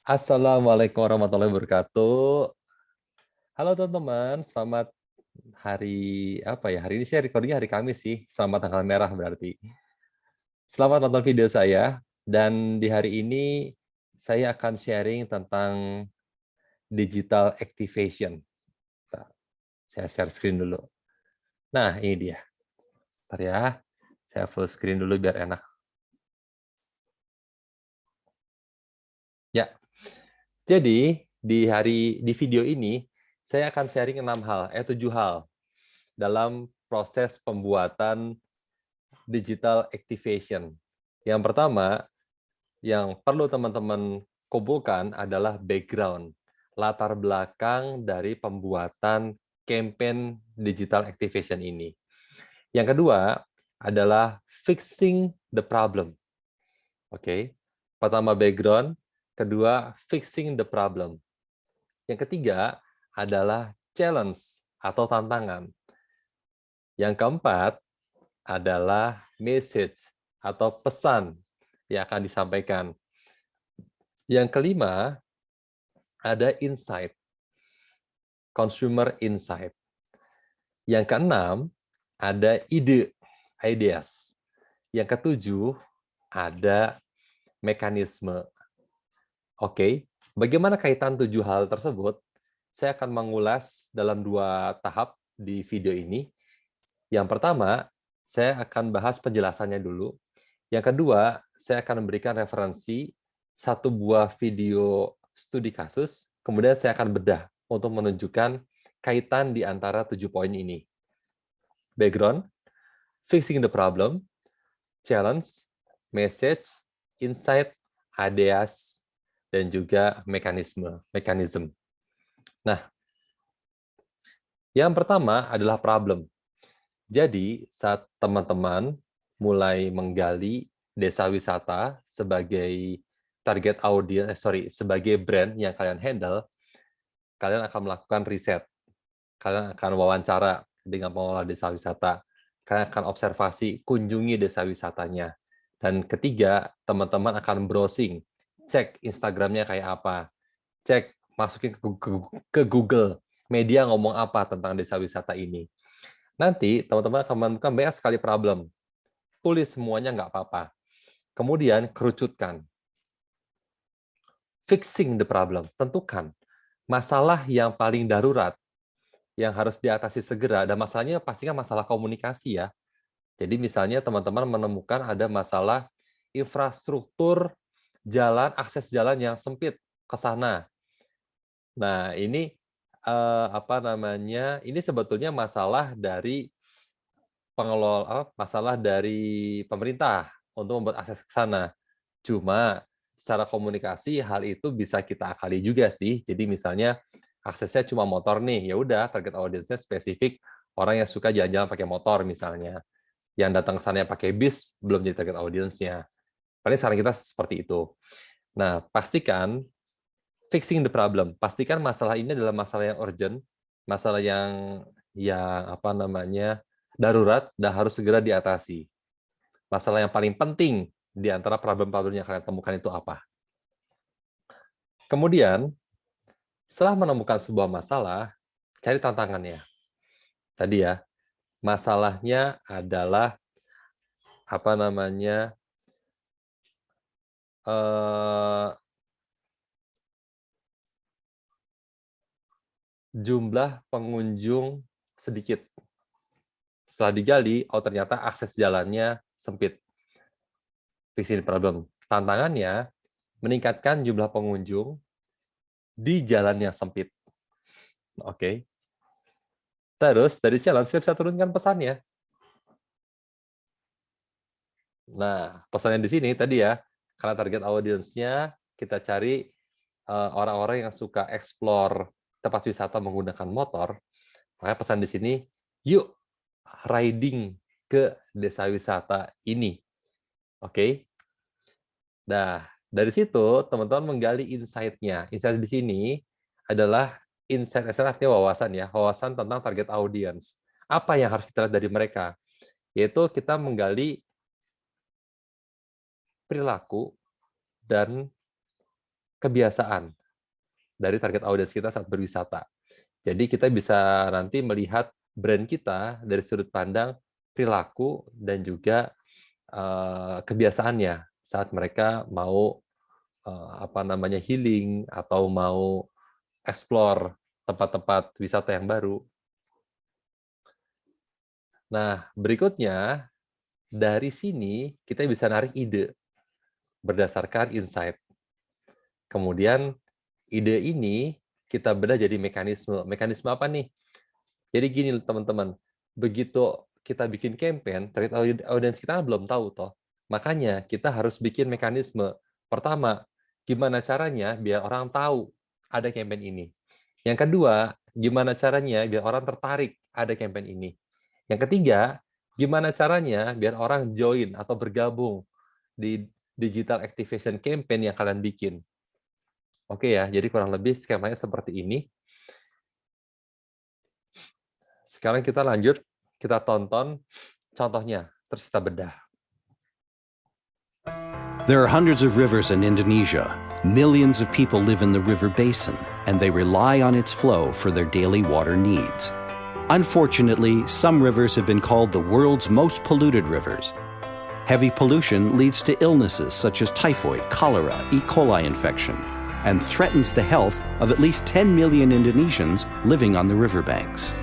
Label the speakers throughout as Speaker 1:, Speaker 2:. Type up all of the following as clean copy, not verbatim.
Speaker 1: Assalamualaikum warahmatullahi wabarakatuh. Halo teman-teman, selamat hari apa ya? Hari ini saya recordingnya hari Kamis sih. Selamat tanggal merah berarti. Selamat nonton video saya. Dan di hari ini saya akan sharing tentang digital activation. Bentar, saya share screen dulu. Nah, ini dia. Bentar ya. Saya full screen dulu biar enak. Ya, jadi di video ini saya akan sharing 7 hal dalam proses pembuatan digital activation. Yang pertama, yang perlu teman-teman kumpulkan adalah background, latar belakang dari pembuatan campaign digital activation ini. Yang kedua adalah fixing the problem. Oke. Pertama background, kedua fixing the problem. Yang ketiga adalah challenge atau tantangan. Yang keempat adalah message atau pesan yang akan disampaikan. Yang kelima, ada insight, consumer insight. Yang keenam, ada ide, ideas. Yang ketujuh, ada mekanisme. Oke, bagaimana kaitan 7 hal tersebut? Saya akan mengulas dalam 2 tahap di video ini. Yang pertama, saya akan bahas penjelasannya dulu. Yang kedua, saya akan memberikan referensi 1 buah video studi kasus, kemudian saya akan bedah untuk menunjukkan kaitan di antara 7 poin ini. Background, fixing the problem, challenge, message, insight, ideas, dan juga mekanisme. Nah, yang pertama adalah problem. Jadi, saat teman-teman mulai menggali desa wisata sebagai target audience, sebagai brand yang kalian handle, kalian akan melakukan riset. Kalian akan wawancara dengan pengelola desa wisata. Kalian akan observasi, kunjungi desa wisatanya. Dan ketiga, teman-teman akan browsing, cek Instagram-nya kayak apa, cek, masukin ke Google, media ngomong apa tentang desa wisata ini. Nanti teman-teman akan menemukan banyak sekali problem. Tulis semuanya nggak apa-apa. Kemudian kerucutkan. Fixing the problem. Tentukan masalah yang paling darurat yang harus diatasi segera, dan masalahnya pastinya masalah komunikasi ya. Jadi misalnya teman-teman menemukan ada masalah infrastruktur jalan, akses jalan yang sempit ke sana. Nah, ini ini sebetulnya masalah dari masalah dari pemerintah untuk membuat akses ke sana. Cuma secara komunikasi hal itu bisa kita akali juga sih. Jadi misalnya aksesnya cuma motor nih, ya udah target audience-nya spesifik orang yang suka jalan-jalan pakai motor misalnya. Yang datang ke sana pakai bis belum jadi target audience-nya. Paling saran kita seperti itu. Nah, pastikan fixing the problem. Pastikan masalah ini adalah masalah yang urgent, masalah yang darurat dan harus segera diatasi. Masalah yang paling penting di antara problem-problem yang kalian temukan itu apa? Kemudian, setelah menemukan sebuah masalah, cari tantangannya. Tadi ya, masalahnya adalah apa namanya eh, jumlah pengunjung sedikit. Setelah digali, oh ternyata akses jalannya sempit. Fixing problem. Tantangannya meningkatkan jumlah pengunjung di jalan yang sempit. Oke. Terus dari challenge saya bisa turunkan pesannya. Nah, pesannya di sini tadi ya, karena target audience-nya kita cari orang-orang yang suka explore tempat wisata menggunakan motor, makanya pesan di sini, yuk riding ke desa wisata ini. Oke. Nah, dari situ teman-teman menggali insight-nya. Insight di sini adalah insight artinya wawasan ya, wawasan tentang target audience. Apa yang harus kita lihat dari mereka? Yaitu kita menggali perilaku dan kebiasaan dari target audiens kita saat berwisata. Jadi kita bisa nanti melihat brand kita dari sudut pandang perilaku dan juga kebiasaannya saat mereka mau healing atau mau explore tempat-tempat wisata yang baru. Nah, berikutnya dari sini kita bisa narik ide berdasarkan insight. Kemudian ide ini kita bedah jadi mekanisme. Mekanisme apa nih? Jadi gini teman-teman, begitu kita bikin campaign, target audiens kita belum tahu toh. Makanya kita harus bikin mekanisme. Pertama, gimana caranya biar orang tahu ada campaign ini. Yang kedua, gimana caranya biar orang tertarik ada campaign ini. Yang ketiga, gimana caranya biar orang join atau bergabung di digital activation campaign yang kalian bikin. Oke ya, jadi kurang lebih skemanya seperti ini. Sekarang kita lanjut, kita tonton contohnya, terus kita bedah.
Speaker 2: There are hundreds of rivers in Indonesia. Millions of people live in the river basin, and they rely on its flow for their daily water needs. Unfortunately, some rivers have been called the world's most polluted rivers. Heavy pollution leads to illnesses such as typhoid, cholera, E. coli infection, and threatens the health of at least 10 million Indonesians living on the riverbanks.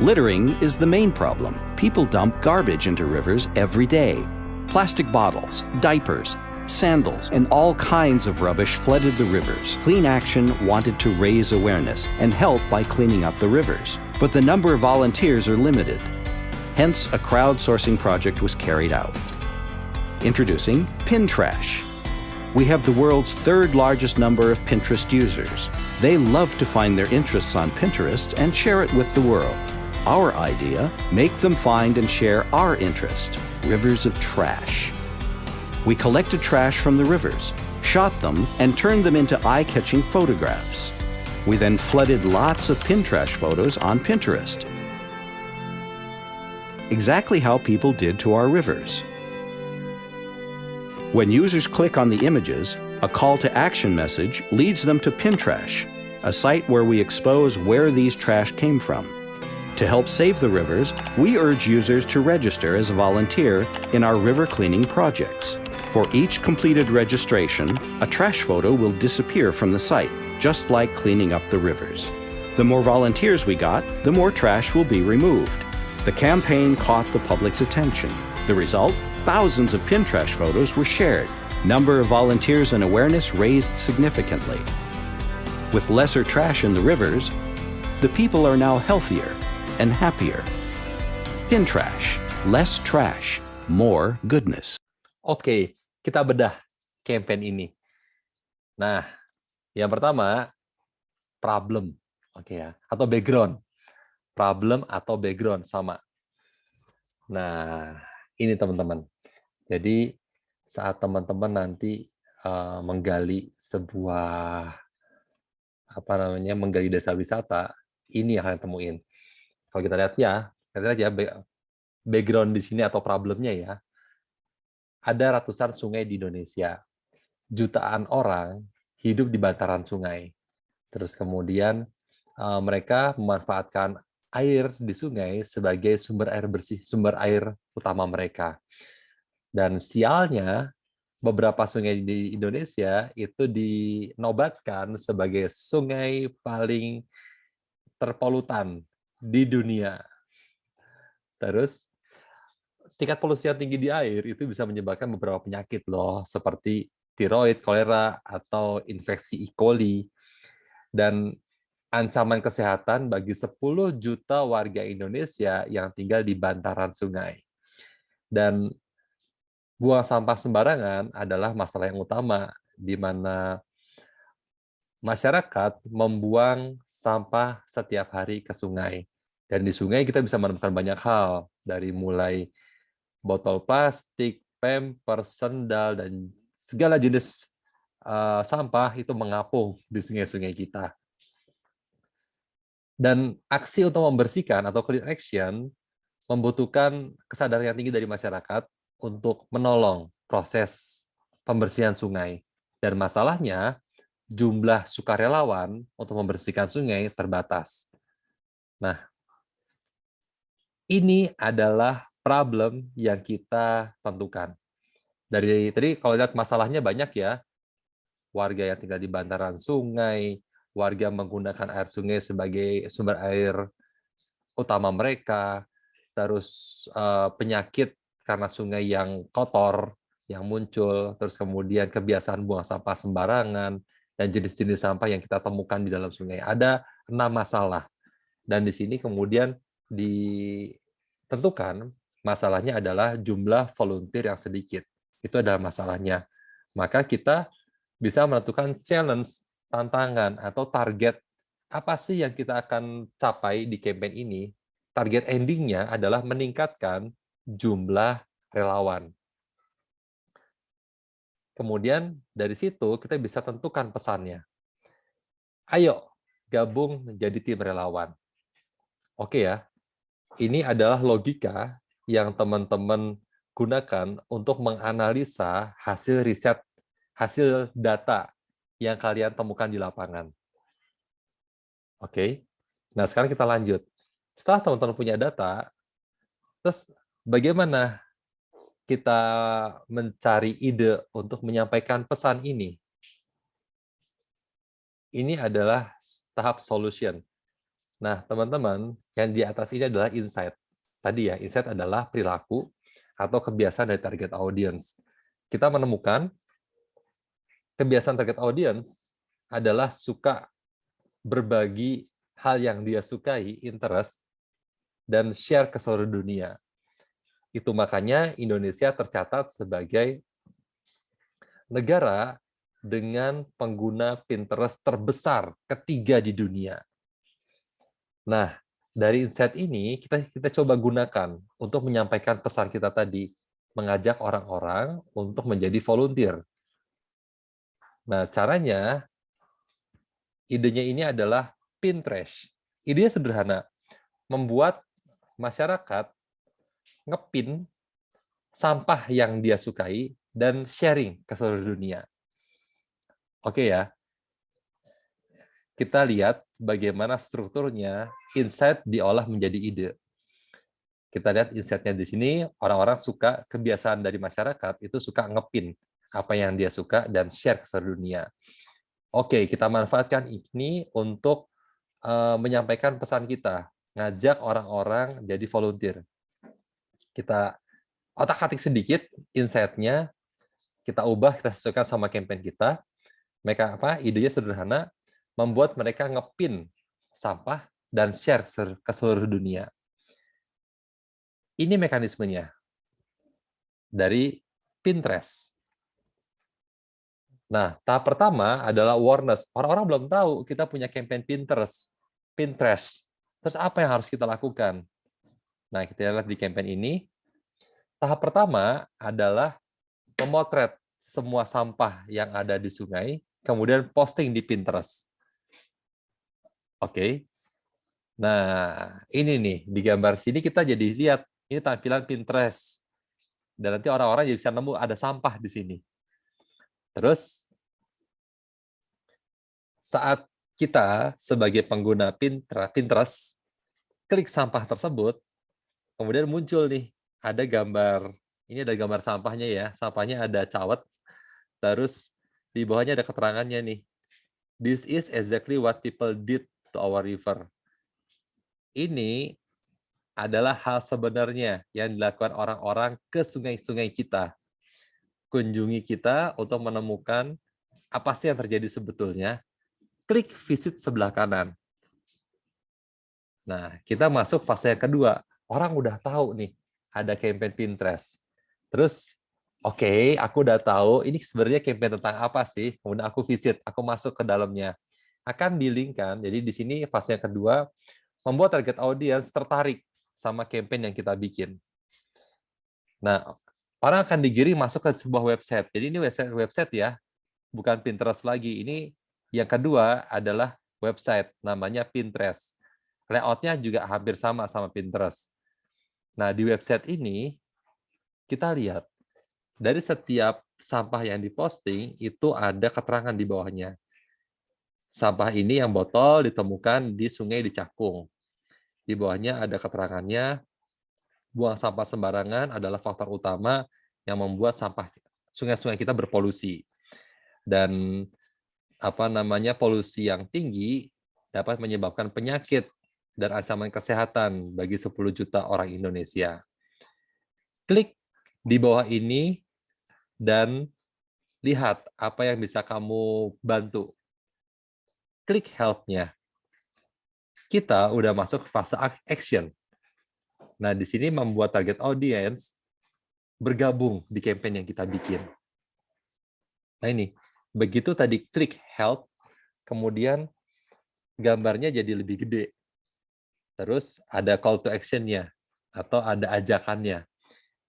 Speaker 2: Littering is the main problem. People dump garbage into rivers every day. Plastic bottles, diapers, sandals, and all kinds of rubbish flooded the rivers. Clean Action wanted to raise awareness and help by cleaning up the rivers. But the number of volunteers are limited. Hence, a crowdsourcing project was carried out. Introducing PinTrash. We have the world's third largest number of Pinterest users. They love to find their interests on Pinterest and share it with the world. Our idea, make them find and share our interest, rivers of trash. We collected trash from the rivers, shot them, and turned them into eye-catching photographs. We then flooded lots of PinTrash photos on Pinterest. Exactly how people did to our rivers. When users click on the images, a call to action message leads them to PinTrash, a site where we expose where these trash came from. To help save the rivers, we urge users to register as a volunteer in our river cleaning projects. For each completed registration, a trash photo will disappear from the site, just like cleaning up the rivers. The more volunteers we got, the more trash will be removed. The campaign caught the public's attention. The result? Thousands of PinTrash photos were shared. Number of volunteers and awareness raised significantly. With lesser trash in the rivers, the people are now healthier and happier. PinTrash, less trash, more goodness.
Speaker 1: Oke, kita bedah campaign ini. Nah, yang pertama, problem. Oke ya, atau background. Problem atau background sama. Nah, ini teman-teman. Jadi saat teman-teman nanti menggali sebuah menggali desa wisata, ini yang kalian temuin. Kalau kita lihat ya background di sini atau problemnya ya. Ada ratusan sungai di Indonesia. Jutaan orang hidup di bantaran sungai. Terus kemudian mereka memanfaatkan air di sungai sebagai sumber air bersih, sumber air utama mereka. Dan sialnya, beberapa sungai di Indonesia itu dinobatkan sebagai sungai paling terpolutan di dunia. Terus, tingkat polusi yang tinggi di air itu bisa menyebabkan beberapa penyakit loh, seperti tiroid, kolera, atau infeksi E. coli. Dan ancaman kesehatan bagi 10 juta warga Indonesia yang tinggal di bantaran sungai. Dan buang sampah sembarangan adalah masalah yang utama, di mana masyarakat membuang sampah setiap hari ke sungai. Dan di sungai kita bisa menemukan banyak hal, dari mulai botol plastik, pampers, sendal, dan segala jenis sampah itu mengapung di sungai-sungai kita. Dan aksi untuk membersihkan atau clean action membutuhkan kesadaran yang tinggi dari masyarakat untuk menolong proses pembersihan sungai. Dan masalahnya, jumlah sukarelawan untuk membersihkan sungai terbatas. Nah, ini adalah problem yang kita tentukan. Dari tadi kalau lihat masalahnya banyak ya, warga yang tinggal di bantaran sungai, warga menggunakan air sungai sebagai sumber air utama mereka, terus penyakit karena sungai yang kotor yang muncul, terus kemudian kebiasaan buang sampah sembarangan, dan jenis-jenis sampah yang kita temukan di dalam sungai. Ada 6 masalah. Dan di sini kemudian ditentukan masalahnya adalah jumlah volunteer yang sedikit. Itu adalah masalahnya. Maka kita bisa menentukan challenge, tantangan, atau target apa sih yang kita akan capai di campaign ini. Target endingnya adalah meningkatkan jumlah relawan. Kemudian dari situ kita bisa tentukan pesannya. Ayo gabung menjadi tim relawan. Oke ya, ini adalah logika yang teman-teman gunakan untuk menganalisa hasil riset, hasil data yang kalian temukan di lapangan. Oke, nah sekarang kita lanjut. Setelah teman-teman punya data, terus bagaimana kita mencari ide untuk menyampaikan pesan ini? Ini adalah tahap solution. Nah, teman-teman, yang di atas ini adalah insight. Tadi ya, insight adalah perilaku atau kebiasaan dari target audience. Kita menemukan kebiasaan target audience adalah suka berbagi hal yang dia sukai, interest, dan share ke seluruh dunia. Itu makanya Indonesia tercatat sebagai negara dengan pengguna Pinterest terbesar ketiga di dunia. Nah, dari insight ini kita coba gunakan untuk menyampaikan pesan kita tadi, mengajak orang-orang untuk menjadi volunteer. Nah, caranya, idenya ini adalah Pinterest. Idenya sederhana, membuat masyarakat ngepin sampah yang dia sukai dan sharing ke seluruh dunia. Oke ya, kita lihat bagaimana strukturnya insight diolah menjadi ide. Kita lihat insight-nya di sini, orang-orang suka, kebiasaan dari masyarakat itu suka ngepin apa yang dia suka dan share ke seluruh dunia. Oke, kita manfaatkan ini untuk menyampaikan pesan kita, ngajak orang-orang jadi volunteer. Kita otak-atik sedikit insight-nya, kita ubah, kita sesuaikan sama campaign kita. Mereka idenya sederhana, membuat mereka ngepin sampah dan share ke seluruh dunia. Ini mekanismenya dari Pinterest. Nah, tahap pertama adalah awareness. Orang-orang belum tahu kita punya campaign Pinterest. Terus apa yang harus kita lakukan? Nah, kita lihat di campaign ini. Tahap pertama adalah memotret semua sampah yang ada di sungai, kemudian posting di Pinterest. Oke. Nah, ini nih, di gambar sini kita jadi lihat, ini tampilan Pinterest. Dan nanti orang-orang jadi bisa nemu ada sampah di sini. Terus, saat kita sebagai pengguna Pinterest, klik sampah tersebut, kemudian muncul nih, ada gambar, ini ada gambar sampahnya ya, sampahnya ada cawet, terus di bawahnya ada keterangannya nih, this is exactly what people did to our river. Ini adalah hal sebenarnya yang dilakukan orang-orang ke sungai-sungai kita. Kunjungi kita untuk menemukan apa sih yang terjadi sebetulnya. Klik visit sebelah kanan. Nah, kita masuk fase yang kedua. Orang udah tahu nih, ada campaign Pinterest. Terus, oke, aku udah tahu ini sebenarnya campaign tentang apa sih. Kemudian aku visit, aku masuk ke dalamnya. Akan di-link-kan. Jadi di sini fase yang kedua, membuat target audience tertarik sama campaign yang kita bikin. Nah, orang akan digiring masuk ke sebuah website. Jadi ini website ya, bukan Pinterest lagi. Ini yang kedua adalah website, namanya Pinterest. Layout-nya juga hampir sama Pinterest. Nah, di website ini, kita lihat, dari setiap sampah yang diposting itu ada keterangan di bawahnya. Sampah ini yang botol ditemukan di sungai di Cakung. Di bawahnya ada keterangannya, buang sampah sembarangan adalah faktor utama yang membuat sampah sungai-sungai kita berpolusi. Dan polusi yang tinggi dapat menyebabkan penyakit dan ancaman kesehatan bagi 10 juta orang Indonesia. Klik di bawah ini dan lihat apa yang bisa kamu bantu. Klik help-nya. Kita udah masuk fase action. Nah, di sini membuat target audience bergabung di campaign yang kita bikin. Nah ini, begitu tadi klik help, kemudian gambarnya jadi lebih gede. Terus ada call to action-nya, atau ada ajakannya.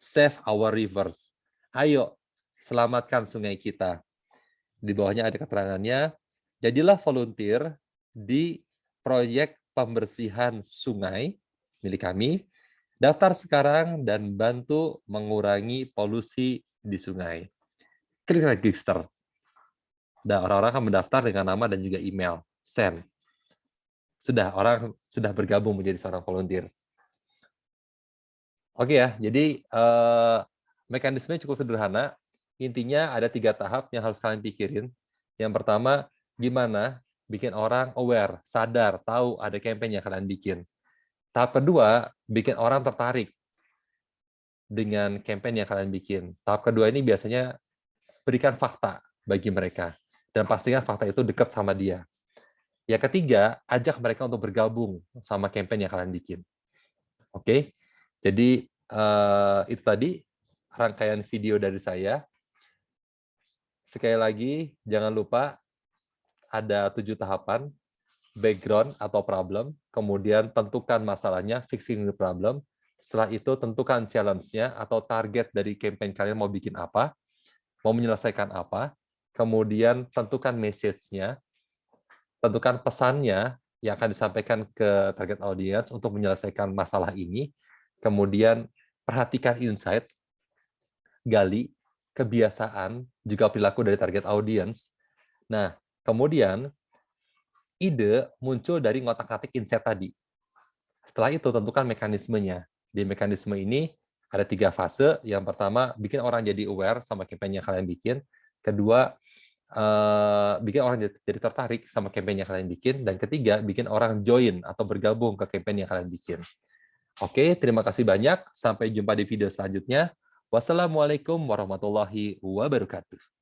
Speaker 1: Save our rivers. Ayo, selamatkan sungai kita. Di bawahnya ada keterangannya, jadilah volunteer di proyek pembersihan sungai milik kami. Daftar sekarang dan bantu mengurangi polusi di sungai. Klik register. Dan orang-orang akan mendaftar dengan nama dan juga email. Send. Orang sudah bergabung menjadi seorang volunteer. Oke ya, jadi mekanismenya cukup sederhana. Intinya ada 3 tahap yang harus kalian pikirin. Yang pertama, gimana bikin orang aware, sadar, tahu ada campaign yang kalian bikin. Tahap kedua, bikin orang tertarik dengan campaign yang kalian bikin. Tahap kedua ini biasanya berikan fakta bagi mereka. Dan pastikan fakta itu dekat sama dia. Yang ketiga, ajak mereka untuk bergabung sama campaign yang kalian bikin. Oke? Jadi, itu tadi rangkaian video dari saya. Sekali lagi, jangan lupa ada 7 tahapan, background atau problem, kemudian tentukan masalahnya, fixing the problem, setelah itu tentukan challenge-nya atau target dari campaign kalian mau bikin apa, mau menyelesaikan apa, kemudian tentukan message-nya, tentukan pesannya yang akan disampaikan ke target audience untuk menyelesaikan masalah ini, kemudian perhatikan insight, gali kebiasaan, juga perilaku dari target audience. Nah, kemudian ide muncul dari ngotak-ngatik insight tadi. Setelah itu, tentukan mekanismenya. Di mekanisme ini ada 3 fase. Yang pertama, bikin orang jadi aware sama campaign yang kalian bikin. Kedua, bikin orang jadi tertarik sama campaign yang kalian bikin. Dan ketiga, bikin orang join atau bergabung ke campaign yang kalian bikin. Oke, terima kasih banyak. Sampai jumpa di video selanjutnya. Wassalamualaikum warahmatullahi wabarakatuh.